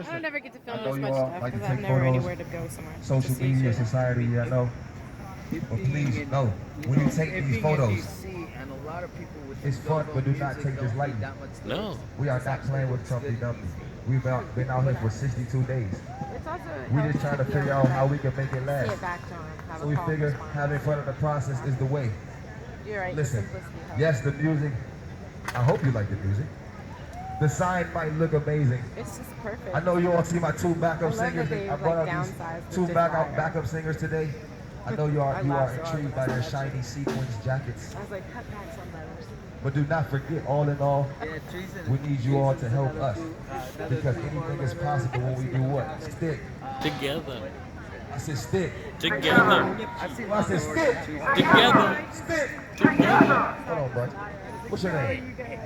I don't ever get to film I know this you much all stuff like to because I'm take never photos, anywhere to go somewhere. social media, society, I know. But please, no, when you take these photos, it's fun, but do not take this lightly. No. We are not playing with Trumpy Dumpy. We've been out here for 62 days. It's also We just trying to figure out how we can make it last. see it back to him. Have So a we calm figure response. having fun in the process is the way. You're right. Listen, the simplicity helps. yes, the music, I hope you like the music. The sign might look amazing. It's just perfect. I know you all see my two backup I love singers. that they, I brought like, out these downsized the two dish backup singers today. I know you are laughed so hard intrigued when I by their saw that shiny sequins jackets. I was like, cut back some letters. But do not forget, all in all, we need you all to help us. Because anything is possible when we do what? Stick. Together. I said stick. Together. I said stick. Together. Stick. Together. Hold on, bud. What's your name?